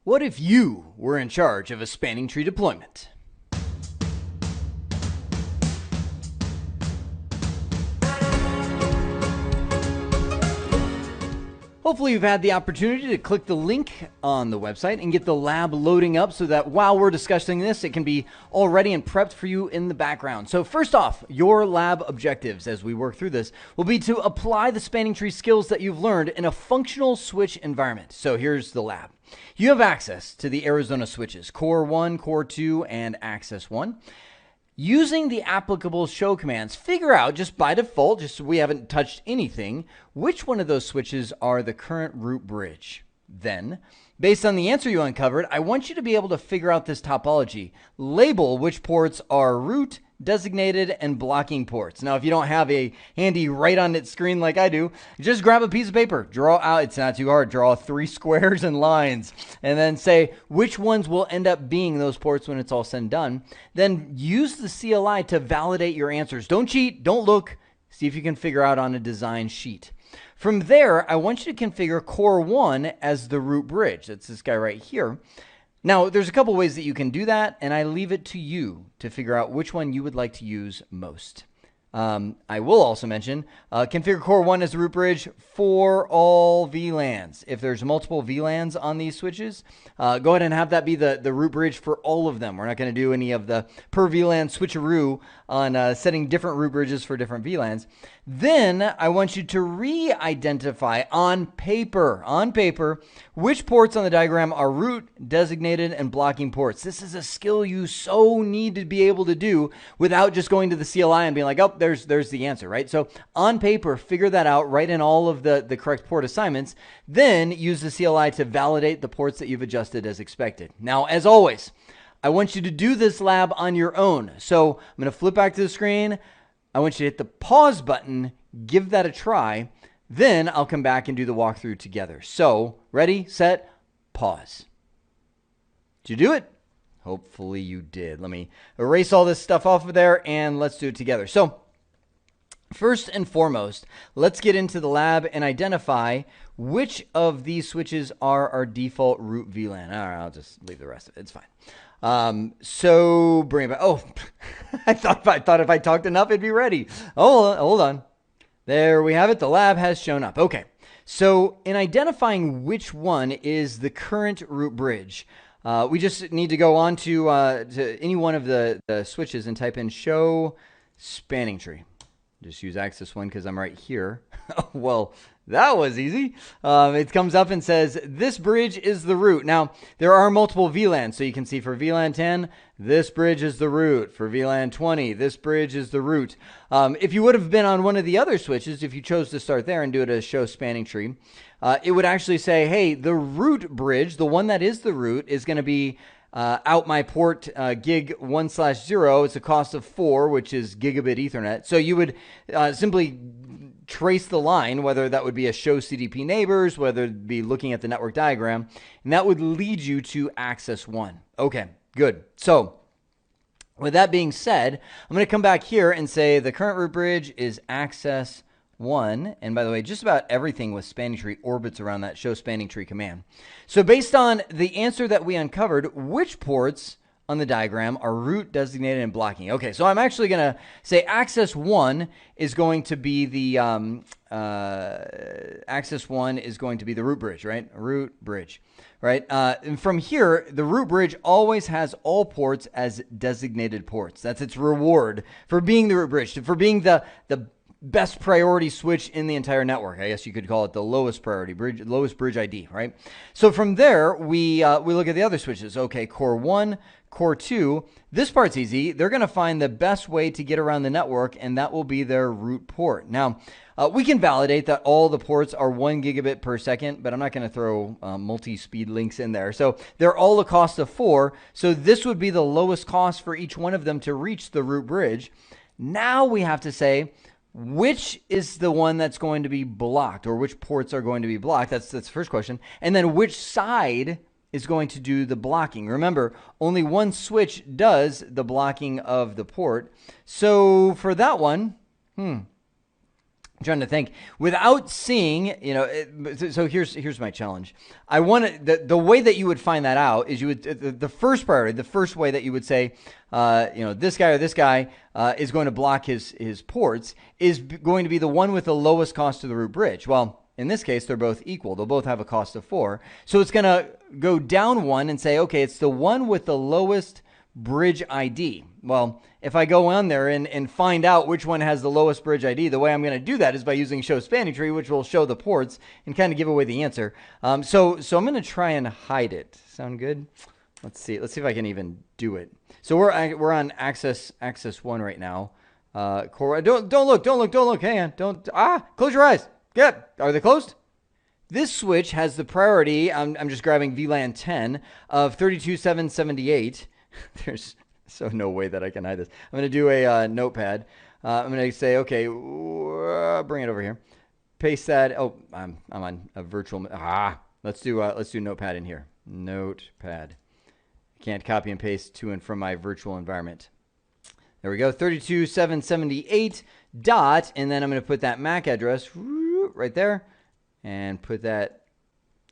What if you were in charge of a spanning tree deployment? Hopefully you've had the opportunity to click the link on the website and get the lab loading up so that while we're discussing this, it can be all ready and prepped for you in the background. So first off, your lab objectives as we work through this will be to apply the spanning tree skills that you've learned in a functional switch environment. So here's the lab. You have access to the Arizona switches, Core 1, Core 2, and Access 1. Using the applicable show commands, figure out just by default, just so we haven't touched anything, which one of those switches are the current root bridge. Then, based on the answer you uncovered, I want you to be able to figure out this topology. Label which ports are root, designated, and blocking ports. Now, if you don't have a handy right on its screen like I do, just grab a piece of paper, draw out, it's not too hard, draw 3 squares and lines, and then say which ones will end up being those ports when it's all said and done. Then use the CLI to validate your answers. Don't cheat, don't look, see if you can figure out on a design sheet. From there, I want you to configure Core 1 as the root bridge. That's this guy right here. Now, there's a couple ways that you can do that, and I leave it to you to figure out which one you would like to use most. I will also mention, configure Core 1 as the root bridge for all VLANs. If there's multiple VLANs on these switches, go ahead and have that be the root bridge for all of them. We're not going to do any of the per VLAN switcheroo on setting different root bridges for different VLANs. Then I want you to re-identify on paper, which ports on the diagram are root, designated, and blocking ports. This is a skill you so need to be able to do without just going to the CLI and being like, oh, there's the answer, right? So on paper, figure that out, write in all of the correct port assignments, then use the CLI to validate the ports that you've adjusted as expected. Now, as always, I want you to do this lab on your own. So I'm going to flip back to the screen. I want you to hit the pause button, give that a try. Then I'll come back and do the walkthrough together. So ready, set, pause. Did you do it? Hopefully you did. Let me erase all this stuff off of there and let's do it together. So first and foremost, let's get into the lab and identify which of these switches are our default root VLAN. All right, I'll just leave the rest of it. It's fine. So bring it back. Oh, I thought if I talked enough, it'd be ready. Oh, hold on. There we have it. The lab has shown up. Okay. So in identifying which one is the current root bridge, we just need to go on to any one of the switches and type in show spanning tree. Just use Access 1 because I'm right here. Well, that was easy. It comes up and says, this bridge is the root. Now, there are multiple VLANs. So you can see for VLAN 10, this bridge is the root. For VLAN 20, this bridge is the root. If you would have been on one of the other switches, if you chose to start there and do it as show spanning tree, it would actually say, hey, the root bridge, the one that is the root, is going to be out my port gig 1/0. It's a cost of 4, which is gigabit Ethernet. So you would simply trace the line, whether that would be a show CDP neighbors, whether it be looking at the network diagram, and that would lead you to Access 1. Okay, good. So with that being said, I'm going to come back here and say the current root bridge is Access 1. And by the way, just about everything with spanning tree orbits around that show spanning tree command. So based on the answer that we uncovered, which ports on the diagram are root, designated, and blocking? Okay, so I'm actually going to say Access 1 is going to be the Access 1 is going to be the root bridge, right? Root bridge, right? And from here, the root bridge always has all ports as designated ports. That's its reward for being the root bridge, for being the best priority switch in the entire network. I guess you could call it the lowest priority bridge, lowest bridge ID, right? So from there, we look at the other switches. Okay, Core 1, Core 2. This part's easy. They're going to find the best way to get around the network, and that will be their root port. Now, we can validate that all the ports are 1 gigabit per second, but I'm not going to throw multi-speed links in there. So they're all a cost of 4. So this would be the lowest cost for each one of them to reach the root bridge. Now we have to say, which is the one that's going to be blocked, or which ports are going to be blocked? That's the first question. And then which side is going to do the blocking? Remember, only one switch does the blocking of the port. So for that one, trying to think without seeing, so here's my challenge. I want the way that you would find that out is you would, the first priority, the first way that you would say, this guy or this guy is going to block his ports is going to be the one with the lowest cost to the root bridge. Well, in this case, they're both equal. They'll both have a cost of 4. So it's going to go down 1 and say, okay, it's the one with the lowest bridge ID. Well, if I go on there and find out which one has the lowest bridge ID, the way I'm going to do that is by using show spanning tree, which will show the ports and kind of give away the answer. So I'm going to try and hide it. Sound good? Let's see if I can even do it. So we're on access 1 right now. Core, don't look. Hang on. Close your eyes. Good. Are they closed? This switch has the priority. I'm just grabbing VLAN 10 of 32.778. There's so no way that I can hide this. I'm going to do a notepad. I'm going to say, okay, bring it over here. Paste that. Oh, I'm on a virtual. Let's do notepad in here. Notepad. Can't copy and paste to and from my virtual environment. There we go. 32.778 dot, and then I'm going to put that MAC address right there and put that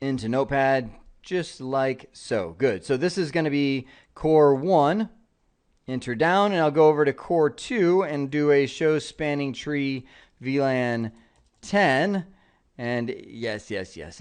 into notepad just like so. Good. So this is going to be core 1. Enter down, and I'll go over to core 2 and do a show spanning tree VLAN 10. And yes,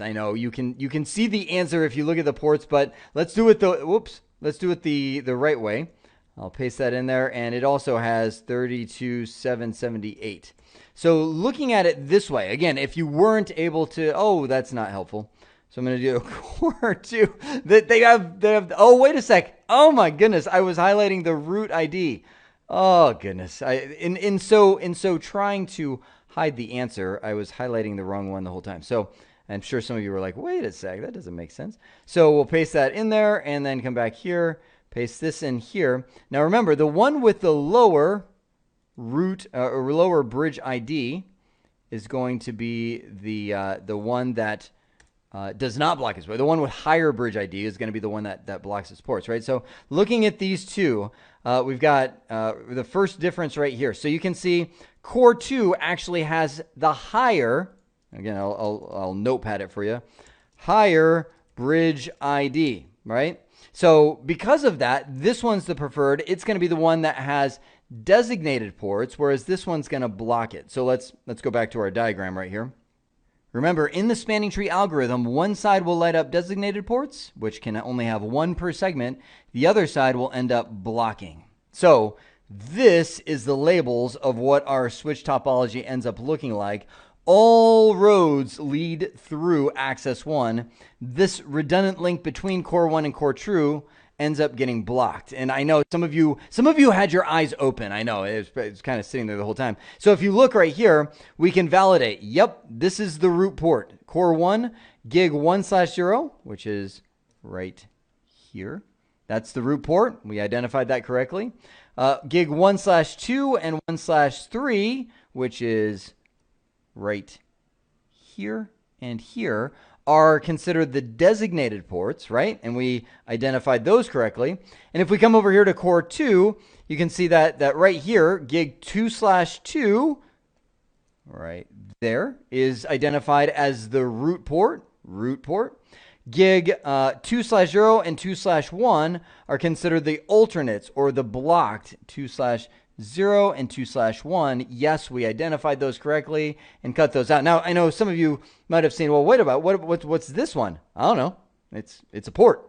I know you can see the answer if you look at the ports, but let's do it the right way. I'll paste that in there, and it also has 32.778. So looking at it this way, again, if you weren't able to, that's not helpful. So I'm going to do core 2. They have. Oh, wait a sec. Oh my goodness, I was highlighting the root ID. Oh goodness. In so trying to hide the answer, I was highlighting the wrong one the whole time. So I'm sure some of you were like, wait a sec, that doesn't make sense. So we'll paste that in there and then come back here, paste this in here. Now remember, the one with the lower root or lower bridge ID is going to be the one that does not block his port. The one with higher bridge ID is going to be the one that blocks his ports, right? So looking at these two, we've got the first difference right here. So you can see core 2 actually has the higher, again, I'll notepad it for you, higher bridge ID, right? So because of that, this one's the preferred. It's going to be the one that has designated ports, whereas this one's going to block it. So let's go back to our diagram right here. Remember, in the spanning tree algorithm, one side will light up designated ports, which can only have 1 per segment. The other side will end up blocking. So this is the labels of what our switch topology ends up looking like. All roads lead through access 1. This redundant link between core 1 and core 2 ends up getting blocked. And I know some of you had your eyes open. I know it's kind of sitting there the whole time. So if you look right here, we can validate. Yep, this is the root port. Core 1, gig 1/0, which is right here. That's the root port. We identified that correctly. Gig 1/2 and 1/3, which is right here and here, are considered the designated ports, right? And we identified those correctly. And if we come over here to core 2, you can see that right here, gig 2/2, right there, is identified as the root port. Gig 2/0 and 2/1 are considered the alternates or the blocked 2/0 and 2/1. Yes, we identified those correctly and cut those out. Now, I know some of you might have seen, well, wait about what's this one? I don't know. It's a port.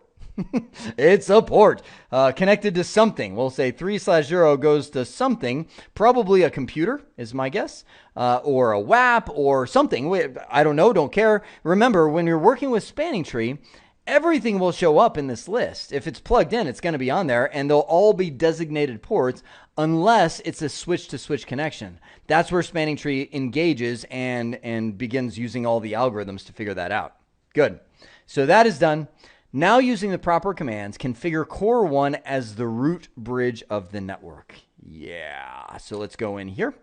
It's a port connected to something. We'll say 3/0 goes to something, probably a computer is my guess, or a WAP or something. I don't know, don't care. Remember, when you're working with spanning tree, everything will show up in this list. If it's plugged in, it's going to be on there, and they'll all be designated ports unless it's a switch-to-switch connection. That's where spanning tree engages and begins using all the algorithms to figure that out. Good. So that is done. Now, using the proper commands, configure core 1 as the root bridge of the network. Yeah. So let's go in here.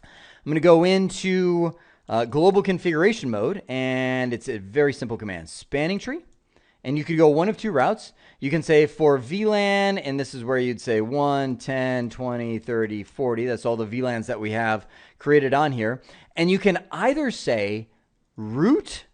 I'm going to go into global configuration mode, and it's a very simple command. Spanning tree. And you could go one of two routes. You can say for VLAN, and this is where you'd say 1, 10, 20, 30, 40. That's all the VLANs that we have created on here. And you can either say root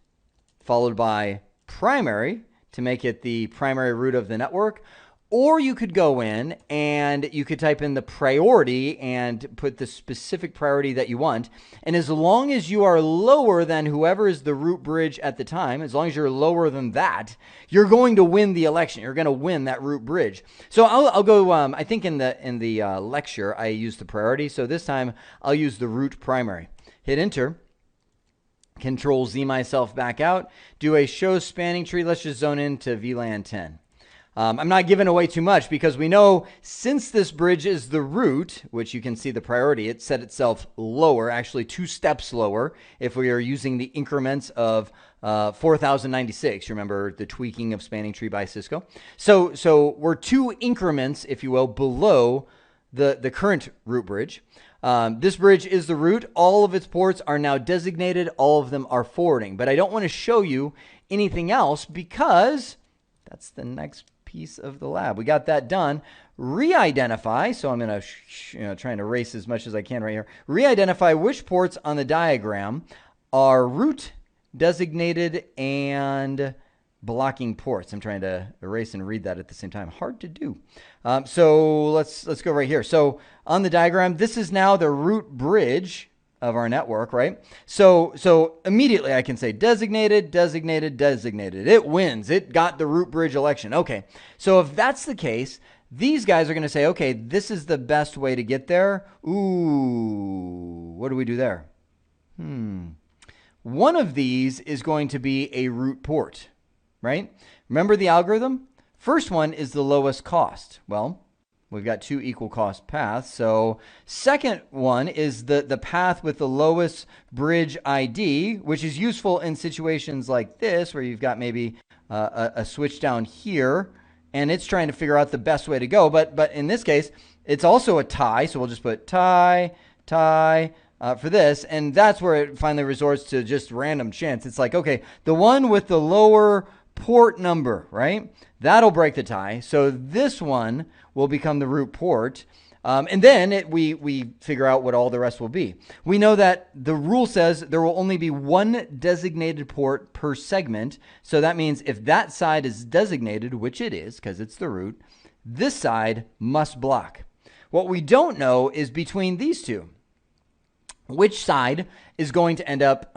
followed by primary to make it the primary root of the network, or you could go in and you could type in the priority and put the specific priority that you want. And as long as you are lower than whoever is the root bridge at the time, as long as you're lower than that, you're going to win the election. You're going to win that root bridge. So I'll go, I think in the lecture, I used the priority. So this time I'll use the root primary. Hit enter. Control Z myself back out. Do a show spanning tree. Let's just zone into VLAN 10. I'm not giving away too much because we know since this bridge is the root, which you can see the priority, it set itself lower, actually 2 steps lower if we are using the increments of 4096. You remember the tweaking of spanning tree by Cisco. So we're 2 increments, if you will, below the current root bridge. This bridge is the root. All of its ports are now designated. All of them are forwarding. But I don't want to show you anything else because that's the next piece of the lab. We got that done. Re-identify. So I'm going to try and erase as much as I can right here. Re-identify which ports on the diagram are root, designated, and blocking ports. I'm trying to erase and read that at the same time. Hard to do. So let's go right here. So on the diagram, this is now the root bridge of our network, right? So immediately I can say designated, designated, designated. It wins. It got the root bridge election. Okay. So if that's the case, these guys are going to say, okay, this is the best way to get there. Ooh, what do we do there? One of these is going to be a root port, right? Remember the algorithm? First one is the lowest cost. Well, we've got 2 equal cost paths. So second one is the path with the lowest bridge ID, which is useful in situations like this, where you've got maybe a switch down here, and it's trying to figure out the best way to go. But in this case, it's also a tie. So we'll just put tie for this. And that's where it finally resorts to just random chance. It's like, okay, the one with the lower port number, right? That'll break the tie. So this one will become the root port. And then we figure out what all the rest will be. We know that the rule says there will only be 1 designated port per segment. So that means if that side is designated, which it is because it's the root, this side must block. What we don't know is between these two, which side is going to end up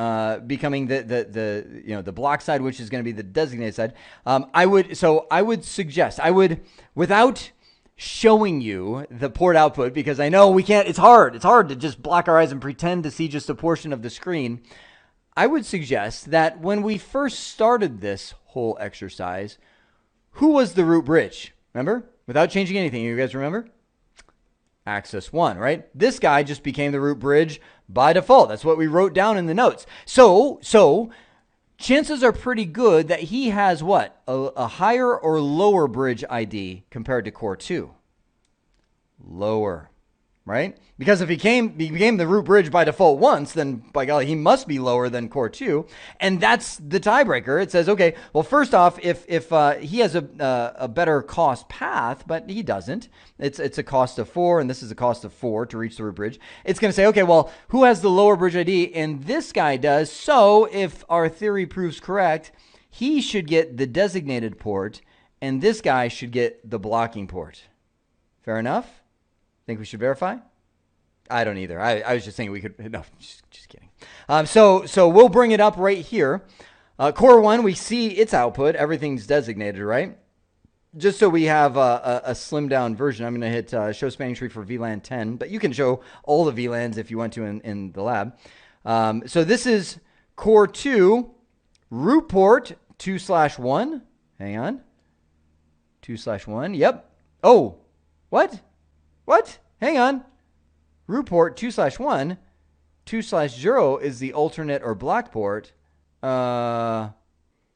becoming the block side, which is going to be the designated side. I would suggest, without showing you the port output, because I know we can't, it's hard to just block our eyes and pretend to see just a portion of the screen. I would suggest that when we first started this whole exercise, who was the root bridge? Remember? Without changing anything, you guys remember? Access 1, right? This guy just became the root bridge by default. That's what we wrote down in the notes. So chances are pretty good that he has what? A higher or lower bridge ID compared to core 2? Lower, right? Because if he became the root bridge by default once, then by golly, he must be lower than core 2. And that's the tiebreaker. It says, okay, well, first off, if he has a better cost path, but he doesn't, it's a cost of 4, and this is a cost of 4 to reach the root bridge. It's going to say, okay, well, who has the lower bridge ID? And this guy does. So if our theory proves correct, he should get the designated port, and this guy should get the blocking port. Fair enough? Think we should verify? I don't either. I was just saying we could. No, just kidding. So we'll bring it up right here. Core 1, we see its output. Everything's designated, right? Just so we have a slimmed down version, I'm going to hit show spanning tree for VLAN 10, but you can show all the VLANs if you want to in the lab. So this is Core 2, root port 2/1. Hang on. 2/1. Yep. Oh, what? What? Hang on. Root port 2/1. 2/0 is the alternate or block port. Now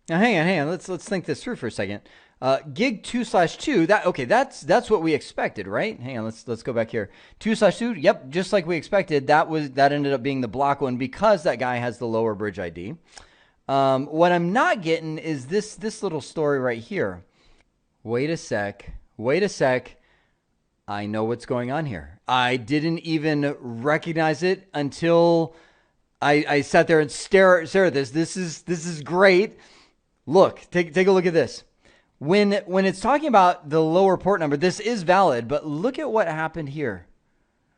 hang on. Let's think this through for a second. Gig 2/2. That's what we expected, right? Hang on. Let's go back here. 2/2. Yep, just like we expected. That ended up being the block one because that guy has the lower bridge ID. What I'm not getting is this little story right here. Wait a sec. I know what's going on here. I didn't even recognize it until I sat there and stare at this. This is great. Look, take a look at this. When it's talking about the lower port number, this is valid, but look at what happened here.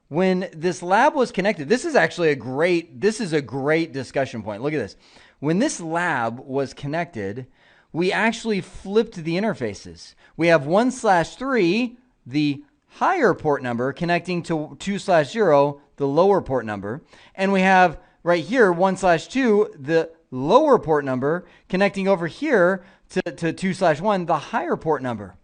When this lab was connected, this is a great discussion point. Look at this. When this lab was connected, we actually flipped the interfaces. We have 1/3, the higher port number, connecting to 2/0, the lower port number. And we have right here 1/2, the lower port number, connecting over here to 2/1, the higher port number.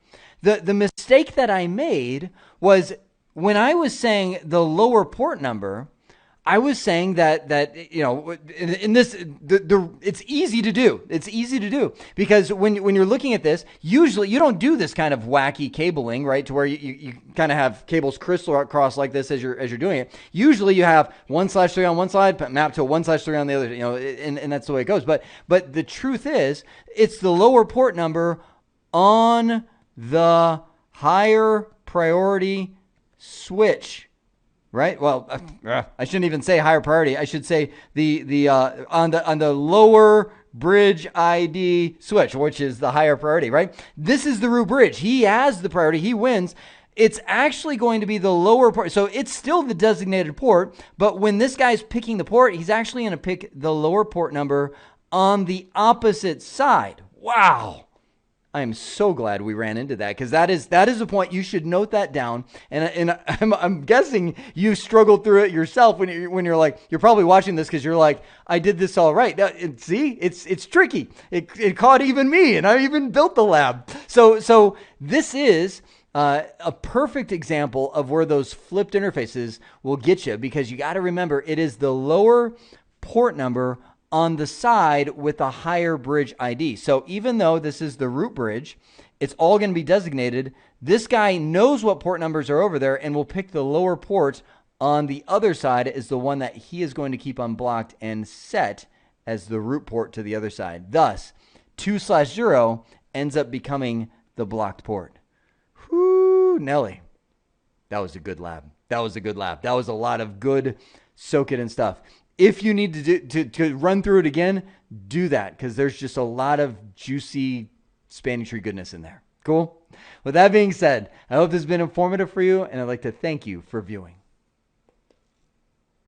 The mistake that I made was when I was saying the lower port number, I was saying that in this it's easy to do. It's easy to do because when you're looking at this, usually you don't do this kind of wacky cabling, right? To where you kind of have cables crystal across like this as you're doing it. Usually you have 1/3 on one side mapped to 1/3 on the other, and that's the way it goes. But the truth is, it's the lower port number on the higher priority switch. Right. Well, I shouldn't even say higher priority. I should say on the lower bridge ID switch, which is the higher priority. Right. This is the root bridge. He has the priority. He wins. It's actually going to be the lower port. So it's still the designated port. But when this guy's picking the port, he's actually going to pick the lower port number on the opposite side. Wow. I am so glad we ran into that because that is a point. You should note that down. And I'm guessing you struggled through it yourself when you're like, you're probably watching this because you're like, I did this all right. Now, see, it's tricky. It caught even me, and I even built the lab. So this is a perfect example of where those flipped interfaces will get you, because you got to remember it is the lower port number on the side with a higher bridge ID. So even though this is the root bridge, it's all going to be designated. This guy knows what port numbers are over there and will pick the lower port on the other side as the one that he is going to keep unblocked and set as the root port to the other side. Thus, 2/0 ends up becoming the blocked port. Whoo, Nelly. That was a good lab. That was a lot of good soak it in stuff. If you need to run through it again, do that, because there's just a lot of juicy spanning tree goodness in there. Cool? With that being said, I hope this has been informative for you, and I'd like to thank you for viewing.